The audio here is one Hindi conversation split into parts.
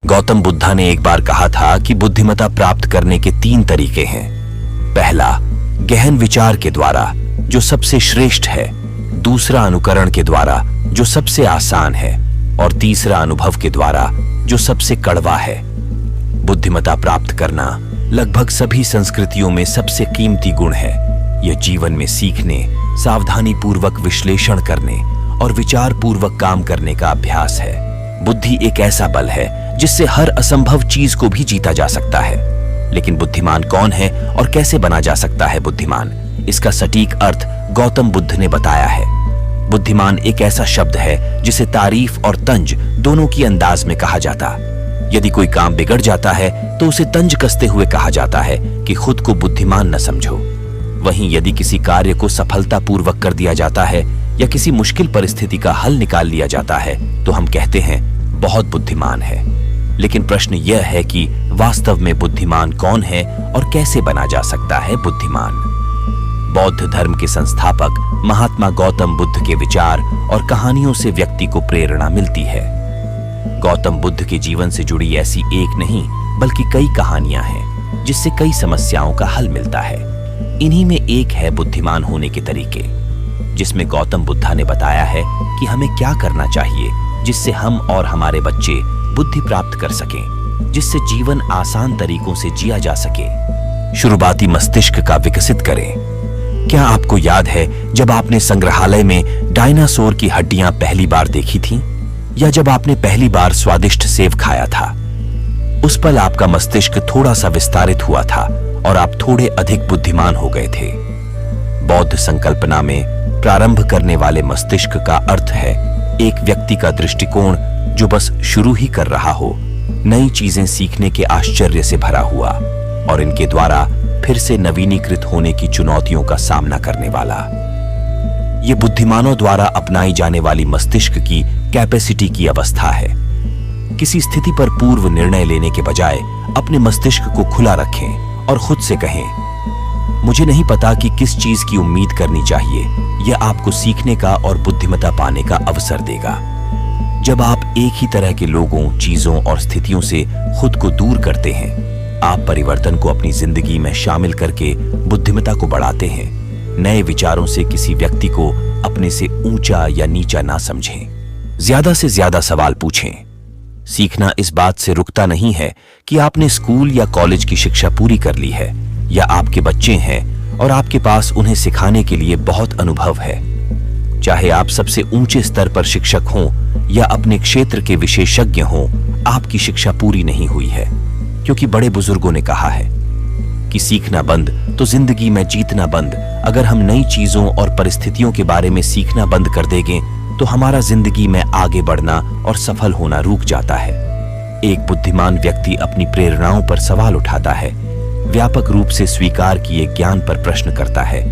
गौतम बुद्धा ने एक बार कहा था कि बुद्धिमत्ता प्राप्त करने के 3 तरीके हैं। पहला, गहन विचार के द्वारा जो सबसे श्रेष्ठ है। दूसरा, अनुकरण के द्वारा जो सबसे आसान है। और तीसरा, अनुभव के द्वारा जो सबसे कड़वा है। बुद्धिमत्ता प्राप्त करना लगभग सभी संस्कृतियों में सबसे कीमती गुण है। यह जीवन में सीखने, सावधानी पूर्वक विश्लेषण करने और विचार पूर्वक काम करने का अभ्यास है। बुद्धि एक ऐसा बल है जिससे हर असंभव चीज को भी जीता जा सकता है। लेकिन बुद्धिमान कौन है और कैसे बना जा सकता है बुद्धिमान, इसका सटीक अर्थ गौतम बुद्ध ने बताया है। बुद्धिमान एक ऐसा शब्द है जिसे तारीफ और तंज दोनों की अंदाज में कहा जाता। यदि कोई काम बिगड़ जाता है तो उसे तंज कसते हुए कहा जाता है कि खुद को बुद्धिमान न समझो। वहीं यदि किसी कार्य को सफलतापूर्वक कर दिया जाता है या किसी मुश्किल परिस्थिति का हल निकाल लिया जाता है तो हम कहते हैं बहुत बुद्धिमान है। लेकिन प्रश्न यह है कि वास्तव में बुद्धिमान कौन है और कैसे बना जा सकता है बुद्धिमान। बौद्ध धर्म के संस्थापक महात्मा गौतम बुद्ध के विचार और कहानियों से व्यक्ति को प्रेरणा मिलती है। गौतम बुद्ध के जीवन से जुड़ी ऐसी एक नहीं बल्कि कई कहानियां हैं जिससे कई समस्याओं का हल मिलता है। इन्हीं में एक है बुद्धिमान होने के तरीके, जिसमें गौतम बुद्धा ने बताया है कि हमें क्या करना चाहिए जिससे हम और हमारे बच्चे बुद्धि प्राप्त कर सकें, जिससे जीवन आसान तरीकों से जिया जा सके। शुरुआती मस्तिष्क का विकसित करें। क्या आपको याद है जब आपने संग्रहालय में डायनासोर की हड्डियां पहली बार देखी थीं? या जब आपने पहली बार स्वादिष्ट सेब खाया था? उस पल आपका मस्तिष्क थोड़ा सा विस्तारित हुआ था और आप थोड़े अधिक बुद्धिमान हो गए थे। बौद्ध संकल्पना में प्रारंभ करने वाले मस्तिष्क का अर्थ है एक व्यक्ति का दृष्टिकोण जो बस शुरू ही कर रहा हो, नई चीजें सीखने के आश्चर्य से भरा हुआ और इनके द्वारा फिर से नवीनीकृत होने की चुनौतियों का सामना करने वाला। यह बुद्धिमानों द्वारा अपनाई जाने वाली मस्तिष्क की कैपेसिटी की अवस्था है। किसी स्थिति पर पूर्व निर्णय लेने के बजाय अपने मस्तिष्क को खुला रखें और खुद से कहें, मुझे नहीं पता कि किस चीज की उम्मीद करनी चाहिए। यह आपको सीखने का और बुद्धिमत्ता पाने का अवसर देगा। जब आप एक ही तरह के लोगों, चीजों और स्थितियों से खुद को दूर करते हैं, आप परिवर्तन को अपनी जिंदगी में शामिल करके बुद्धिमत्ता को बढ़ाते हैं। नए विचारों से किसी व्यक्ति को अपने से ऊंचा या नीचा ना समझें। ज्यादा से ज्यादा सवाल पूछें। सीखना इस बात से रुकता नहीं है कि आपने स्कूल या कॉलेज की शिक्षा पूरी कर ली है या आपके बच्चे हैं और आपके पास उन्हें सिखाने के लिए बहुत अनुभव है। चाहे आप सबसे ऊंचे स्तर पर शिक्षक हों या अपने क्षेत्र के विशेषज्ञ हों, आपकी शिक्षा पूरी नहीं हुई है, क्योंकि बड़े बुजुर्गों ने कहा है कि सीखना बंद तो जिंदगी में जीतना बंद। अगर हम नई चीजों और परिस्थितियों के बारे में सीखना बंद कर देंगे तो हमारा जिंदगी में आगे बढ़ना और सफल होना रुक जाता है। एक बुद्धिमान व्यक्ति अपनी प्रेरणाओं पर सवाल उठाता है, व्यापक रूप से स्वीकार किए ज्ञान पर प्रश्न करता है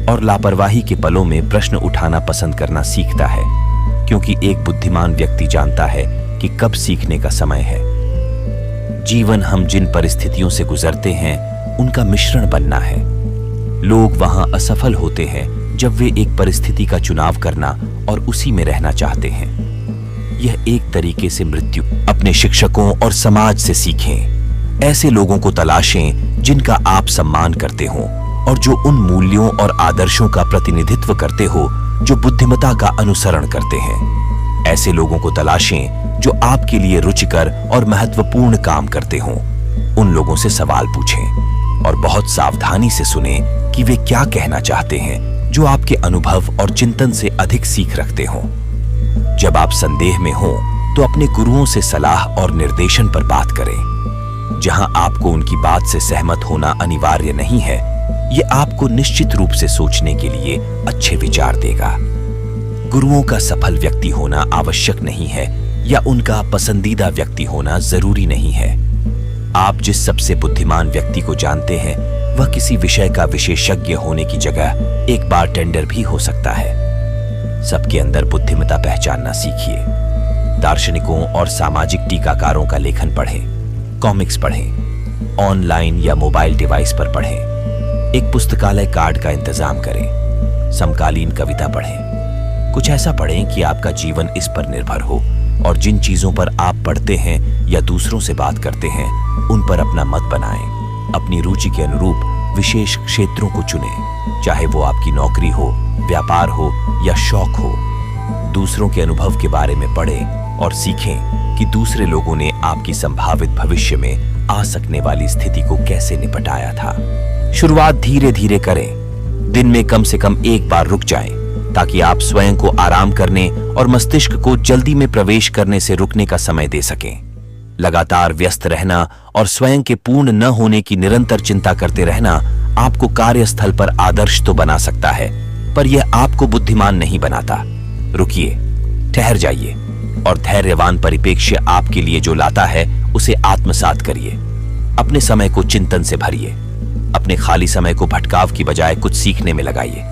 और लापरवाही के पलों में प्रश्न उठाना पसंद करना सीखता है, क्योंकि एक बुद्धिमान व्यक्ति जानता है कि कब सीखने का समय है। जीवन हम जिन परिस्थितियों से गुजरते हैं उनका मिश्रण बनना है। लोग वहां असफल होते हैं जब वे एक परिस्थिति का चुनाव करना और उसी में रहना चाहते हैं। यह एक तरीके से मृत्यु। अपने शिक्षकों और समाज से सीखें। ऐसे लोगों को तलाशें जिनका आप सम्मान करते हो और जो उन मूल्यों और आदर्शों का प्रतिनिधित्व करते हो जो बुद्धिमत्ता का अनुसरण करते हैं। ऐसे लोगों को तलाशें जो आपके लिए रुचिकर और महत्वपूर्ण काम करते हो। उन लोगों से सवाल पूछें और बहुत सावधानी से सुनें कि वे क्या कहना चाहते हैं, जो आपके अनुभव और चिंतन से अधिक सीख रखते हो। जब आप संदेह में हो तो अपने गुरुओं से सलाह और निर्देशन पर बात करें। जहां आपको उनकी बात से सहमत होना अनिवार्य नहीं है, यह आपको निश्चित रूप से सोचने के लिए अच्छे विचार देगा। गुरुओं का सफल व्यक्ति होना आवश्यक नहीं है या उनका पसंदीदा व्यक्ति होना जरूरी नहीं है। आप जिस सबसे बुद्धिमान व्यक्ति को जानते हैं वह किसी विषय का विशेषज्ञ होने की जगह एक बारटेंडर भी हो सकता है। सबके अंदर बुद्धिमत्ता पहचानना सीखिए। दार्शनिकों और सामाजिक टीकाकारों का लेखन पढ़ें, कॉमिक्स पढ़ें, ऑनलाइन या मोबाइल डिवाइस पर पढ़ें। एक पुस्तकालय कार्ड का इंतजाम करें, समकालीन कविता पढ़ें। कुछ ऐसा पढ़ें कि आपका जीवन इस पर निर्भर हो और जिन चीजों पर आप पढ़ते हैं या दूसरों से बात करते हैं उन पर अपना मत बनाएं। अपनी रुचि के अनुरूप विशेष क्षेत्रों को चुनें, चाहे वो आपकी नौकरी हो, व्यापार हो या शौक हो। दूसरों के अनुभव के बारे में पढ़ें और सीखें कि दूसरे लोगों ने आपकी संभावित भविष्य में आ सकने वाली स्थिति को कैसे निपटाया था। शुरुआत धीरे धीरे करें। दिन में कम से कम एक बार रुक जाएं, ताकि आप स्वयं को आराम करने और मस्तिष्क को जल्दी में प्रवेश करने से रुकने का समय दे सकें। लगातार व्यस्त रहना और स्वयं के पूर्ण न होने की निरंतर चिंता करते रहना आपको कार्यस्थल पर आदर्श तो बना सकता है, पर यह आपको बुद्धिमान नहीं बनाता। रुकिए, ठहर जाइए और धैर्यवान परिप्रेक्ष्य आपके लिए जो लाता है उसे आत्मसात करिए। अपने समय को चिंतन से भरिए। अपने खाली समय को भटकाव की बजाय कुछ सीखने में लगाइए।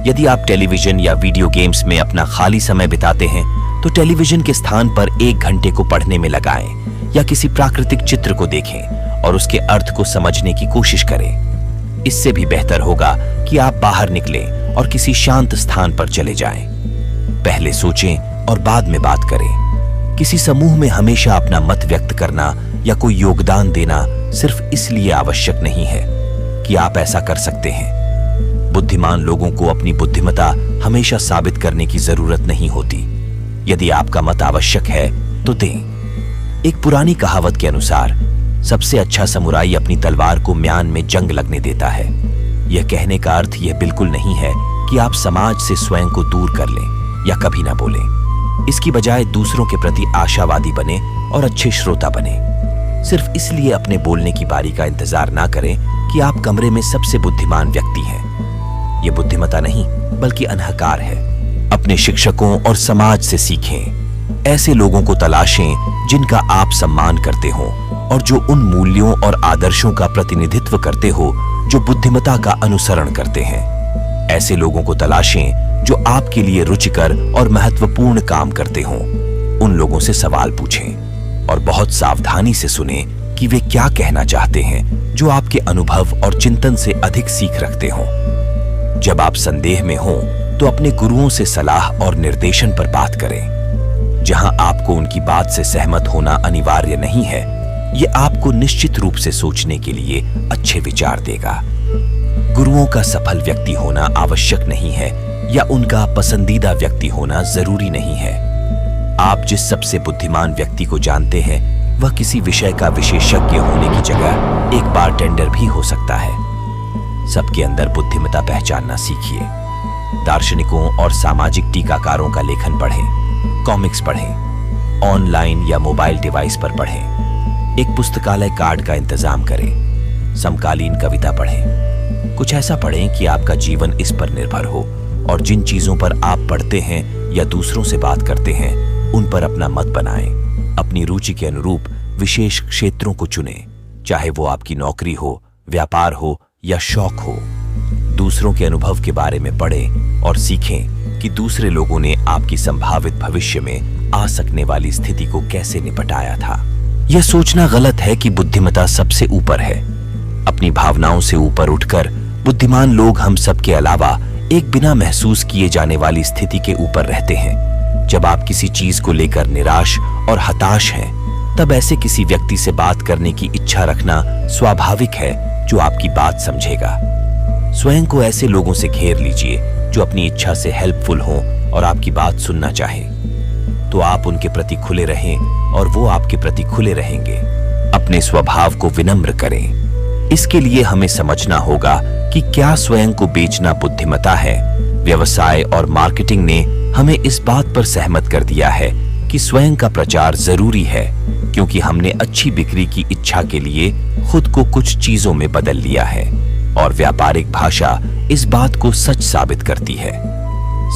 यदि आप टेलीविजन या वीडियो गेम्स में अपना खाली समय बिताते हैं तो टेलीविजन के स्थान पर 1 घंटे को पढ़ने में लगाएं या किसी प्राकृतिक चित्र को देखें और उसके अर्थ को समझने की कोशिश करें। इससे भी बेहतर होगा कि आप बाहर निकलें और किसी शांत स्थान पर चले जाएं। पहले सोचें और बाद में बात करें। किसी समूह में हमेशा अपना मत व्यक्त करना या कोई योगदान देना सिर्फ इसलिए आवश्यक नहीं है कि आप ऐसा कर सकते हैं। बुद्धिमान लोगों को अपनी बुद्धिमता हमेशा साबित करने की जरूरत नहीं होती। यदि आपका मत आवश्यक है तो दें। एक पुरानी कहावत के अनुसार सबसे अच्छा समुराई अपनी तलवार को म्यान में जंग लगने देता है। यह कहने का अर्थ यह बिल्कुल नहीं है कि आप समाज से स्वयं को दूर कर लें या कभी ना बोलें। इसकी बजाय दूसरों के प्रति आशावादी बने और अच्छे श्रोता बने। सिर्फ इसलिए अपने बोलने की बारी का इंतजार ना करें कि आप कमरे में सबसे बुद्धिमान व्यक्ति हैं। यह बुद्धिमता नहीं बल्कि अहंकार है। अपने शिक्षकों और समाज से सीखें। ऐसे लोगों को तलाशें जिनका आप सम्मान करते हो और जो उन मूल्यों और आदर्शों का प्रतिनिधित्व करते हो जो बुद्धिमता का अनुसरण करते हैं। ऐसे लोगों को तलाशें जो आपके लिए रुचिकर और महत्वपूर्ण काम करते हो। उन लोगों से सवाल पूछें और बहुत सावधानी से सुनें कि वे क्या कहना चाहते हैं, जो आपके अनुभव और चिंतन से अधिक सीख रखते हो। जब आप संदेह में हो तो अपने गुरुओं से सलाह और निर्देशन पर बात करें। जहां आपको उनकी बात से सहमत होना अनिवार्य नहीं है, यह आपको निश्चित रूप से सोचने के लिए अच्छे विचार देगा। गुरुओं का सफल व्यक्ति होना आवश्यक नहीं है या उनका पसंदीदा व्यक्ति होना जरूरी नहीं है। आप जिस सबसे बुद्धिमान व्यक्ति को जानते हैं वह किसी विषय का विशेषज्ञ होने की जगह एक बारटेंडर भी हो सकता है। सबके अंदर बुद्धिमता पहचानना सीखिए। दार्शनिकों और सामाजिक टीकाकारों का लेखन पढ़ें, कॉमिक्स पढ़ें, ऑनलाइन या मोबाइल डिवाइस पर पढ़ें। एक पुस्तकालय कार्ड का इंतजाम करें। समकालीन कविता पढ़ें। कुछ ऐसा पढ़ें कि आपका जीवन इस पर निर्भर हो और जिन चीजों पर आप पढ़ते हैं या दूसरों से बात करते हैं उन पर अपना मत बनाएं। अपनी रुचि के अनुरूप विशेष क्षेत्रों को चुनें, चाहे वो आपकी नौकरी हो, व्यापार हो या शौक हो। दूसरों के अनुभव के बारे में पढ़ें और सीखें कि दूसरे लोगों ने आपकी संभावित भविष्य में आ सकने वाली स्थिति को कैसे निपटाया था। यह सोचना गलत है कि बुद्धिमता सबसे ऊपर है। अपनी भावनाओं से ऊपर उठकर बुद्धिमान लोग हम सब के अलावा एक बिना महसूस किए जाने वाली स्थिति के ऊपर रहते हैं। जब आप किसी चीज को लेकर निराश और हताश हैं, तब ऐसे किसी व्यक्ति से बात करने की इच्छा रखना स्वाभाविक है जो आपकी बात समझेगा। स्वयं को ऐसे लोगों से घेर लीजिए जो अपनी इच्छा से हेल्पफुल हों और आपकी बात सुनना चाहें। तो आप उनके प्रति खुले रहें और वो आपके प्रति खुले रहेंगे। अपने स्वभाव को विनम्र करें। इसके लिए हमें समझना होगा कि क्या स्वयं को बेचना बुद्धिमता है। व्यवसाय और मार्केटिंग ने हमें इस बात पर सहमत कर दिया है कि स्वयं का प्रचार जरूरी है, क्योंकि हमने अच्छी बिक्री की इच्छा के लिए खुद को कुछ चीजों में बदल लिया है और व्यापारिक भाषा इस बात को सच साबित करती है।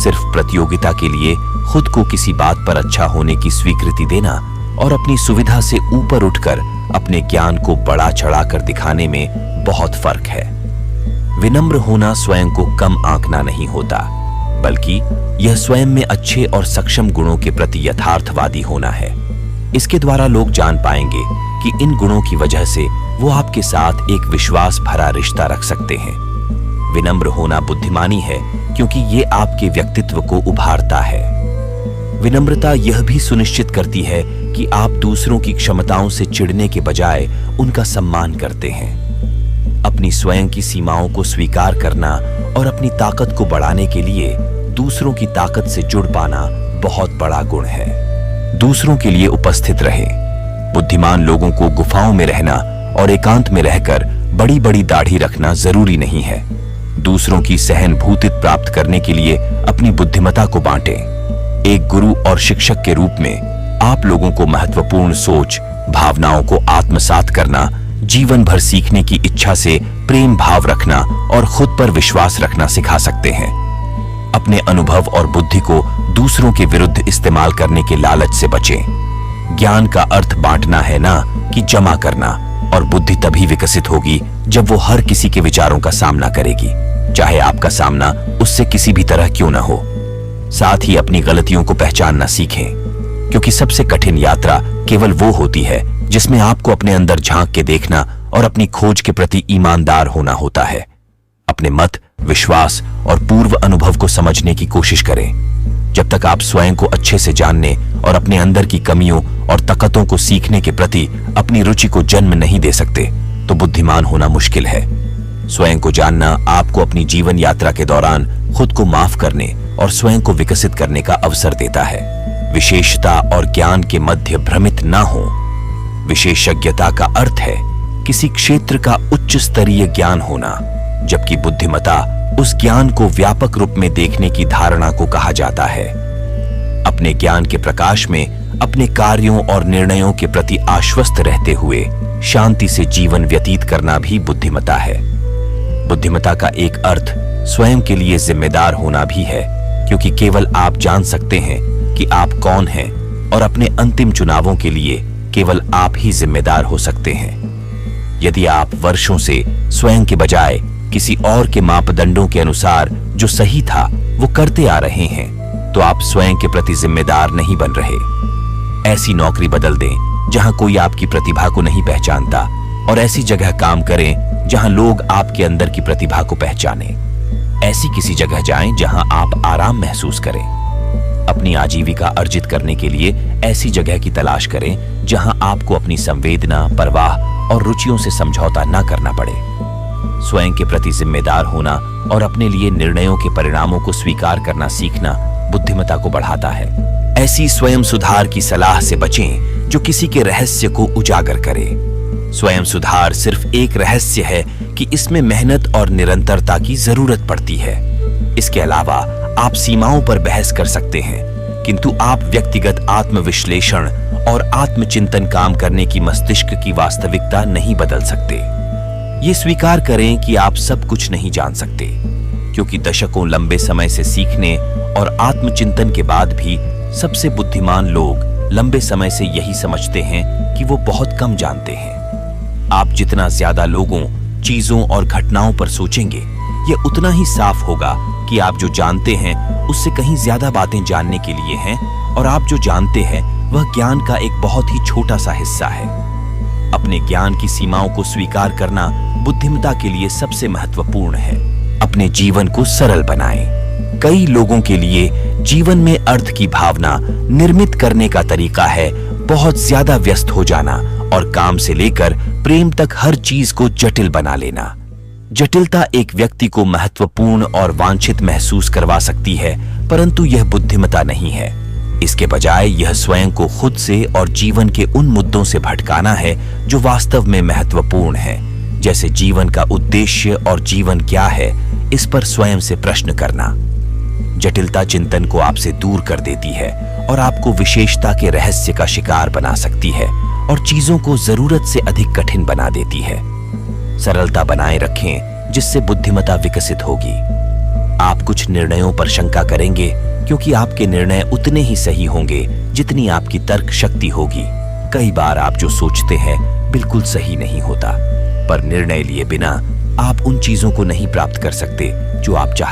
सिर्फ प्रतियोगिता के लिए खुद को किसी बात पर अच्छा होने की स्वीकृति देना और अपनी सुविधा से ऊपर उठकर अपने ज्ञान को बड़ा चढ़ाकर दिखाने में बहुत फर्क है। विनम्र होना स्वयं को कम आंकना नहीं होता, बल्कि यह स्वयं में अच्छे और सक्षम गुणों के प्रति यथार्थवादी होना है। इसके द्वारा लोग जान पाएंगे कि इन गुणों की वजह से वो आपके साथ एक विश्वास भरा रिश्ता रख सकते हैं। विनम्र होना बुद्धिमानी है, क्योंकि ये आपके व्यक्तित्व को उभारता है। विनम्रता यह भी सुनिश्चित करती है कि आप दूसरों की क्षमताओं से चिढ़ने के बजाय उनका सम्मान करते हैं। अपनी स्वयं की सीमाओं को स्वीकार करना और अपनी ताकत को बढ़ाने के लिए दूसरों की ताकत से जुड़ पाना बहुत बड़ा गुण है। दूसरों के लिए उपस्थित रहे। बुद्धिमान लोगों को गुफाओं में रहना और एकांत में रहकर बड़ी बड़ी दाढ़ी रखना जरूरी नहीं है। दूसरों की सहानुभूति प्राप्त करने के लिए अपनी बुद्धिमत्ता को बांटें। एक गुरु और शिक्षक के रूप में आप लोगों को महत्वपूर्ण सोच, भावनाओं को आत्मसात करना, जीवन भर सीखने की इच्छा से प्रेम भाव रखना और खुद पर विश्वास रखना सिखा सकते हैं। अपने अनुभव और बुद्धि को दूसरों के विरुद्ध इस्तेमाल करने के लालच से बचें। ज्ञान का अर्थ बांटना है ना कि जमा करना, और बुद्धि तभी विकसित होगी जब वो हर किसी के विचारों का सामना करेगी, चाहे आपका सामना उससे किसी भी तरह क्यों ना हो। साथ ही अपनी गलतियों को पहचानना सीखें, क्योंकि सबसे कठिन यात्रा केवल वो होती है जिसमें आपको अपने अंदर झांक के देखना और अपनी खोज के प्रति ईमानदार होना होता है। अपने मत, विश्वास और पूर्व अनुभव को समझने की कोशिश करें। जब तक आप स्वयं को अच्छे से जानने और अपने अंदर की कमियों और ताकतों को सीखने के प्रति अपनी रुचि को जन्म नहीं दे सकते, तो बुद्धिमान होना मुश्किल है। स्वयं को जानना आपको अपनी जीवन यात्रा के दौरान खुद को माफ करने और स्वयं को विकसित करने का अवसर देता है। विशेषता और ज्ञान के मध्य भ्रमित ना हो। विशेषज्ञता का अर्थ है किसी क्षेत्र का उच्च स्तरीय ज्ञान होना, जबकि बुद्धिमत्ता उस ज्ञान को व्यापक रूप में देखने की धारणा को कहा जाता है। अपने ज्ञान के प्रकाश में अपने कार्यों और निर्णयों के प्रति आश्वस्त रहते हुए शांति से जीवन व्यतीत करना भी बुद्धिमत्ता है। बुद्धिमत्ता का एक अर्थ स्वयं के लिए जिम्मेदार होना भी है, क्योंकि केवल आप जान सकते हैं कि आप कौन हैं और अपने अंतिम चुनावों के लिए केवल आप ही जिम्मेदार हो सकते हैं। यदि आप वर्षों से स्वयं के बजाय किसी और के मापदंडों के अनुसार जो सही था वो करते आ रहे हैं, तो आप स्वयं के प्रति जिम्मेदार नहीं बन रहे। ऐसी नौकरी बदल दें जहां कोई आपकी प्रतिभा को नहीं पहचानता, और ऐसी जगह काम करें जहां लोग आपके अंदर की प्रतिभा को पहचाने। ऐसी किसी जगह जाएं जहां आप आराम महसूस करें। अपनी आजीविका अर्जित करने के लिए ऐसी जगह की तलाश करें जहां आपको अपनी संवेदना, परवाह और रुचियों से समझौता न करना पड़े। स्वयं के प्रति जिम्मेदार होना और अपने लिए निर्णयों के परिणामों को स्वीकार करना सीखना बुद्धिमत्ता को बढ़ाता है। ऐसी स्वयं सुधार की सलाह से बचें जो किसी के रहस्य को उजागर करे। स्वयं सुधार सिर्फ एक रहस्य है कि इसमें मेहनत और निरंतरता की जरूरत पड़ती है। इसके अलावा आप सीमाओं पर बहस कर सकते हैं, किंतु आप व्यक्तिगत आत्मविश्लेषण और आत्मचिंतन काम करने की मस्तिष्क की वास्तविकता नहीं बदल सकते। ये स्वीकार करें कि आप सब कुछ नहीं जान सकते, क्योंकि दशकों लंबे समय से सीखने और आत्मचिंतन के बाद भी सबसे बुद्धिमान लोग लंबे समय से यही समझते हैं कि वो बहुत कम जानते हैं। आप जितना ज्यादा लोगों, चीजों और घटनाओं पर सोचेंगे, ये उतना ही साफ होगा कि आप जो जानते हैं उससे कहीं ज्यादा बातें जानने के लिए हैं, और आप जो जानते हैं वह ज्ञान का एक बहुत ही छोटा सा हिस्सा है। अपने ज्ञान की सीमाओं को स्वीकार करना बुद्धिमत्ता के लिए सबसे महत्वपूर्ण है। अपने जीवन को सरल बनाएं। कई लोगों के लिए जीवन में अर्थ की भावना निर्मित करने का तरीका है बहुत ज्यादा व्यस्त हो जाना और काम से लेकर प्रेम तक हर चीज को जटिल बना लेना। जटिलता एक व्यक्ति को महत्वपूर्ण और वांछित महसूस करवा सकती है, परंतु यह बुद्धिमत्ता नहीं है। इसके बजाय यह स्वयं को खुद से और जीवन के उन मुद्दों से भटकाना है जो वास्तव में महत्वपूर्ण है, जैसे जीवन का उद्देश्य और जीवन क्या है, इस पर स्वयं से प्रश्न करना। जटिलता चिंतन को आपसे दूर कर देती है और आपको विशेषता के रहस्य का शिकार बना सकती है और चीजों को जरूरत से अधिक कठिन बना देती है। सरलता बनाए रखें, जिससे बुद्धिमत्ता विकसित होगी। आप कुछ निर्णयों पर शंका करेंगे, क्योंकि आपके निर्णय उतने ही सही होंगे जितनी आपकी तर्क शक्ति होगी। कई बार आप जो सोचते हैं बिल्कुल सही नहीं होता, पर निर्णय लिए बिना आप उन चीजों को नहीं प्राप्त कर सकते जो आप चाहते हैं।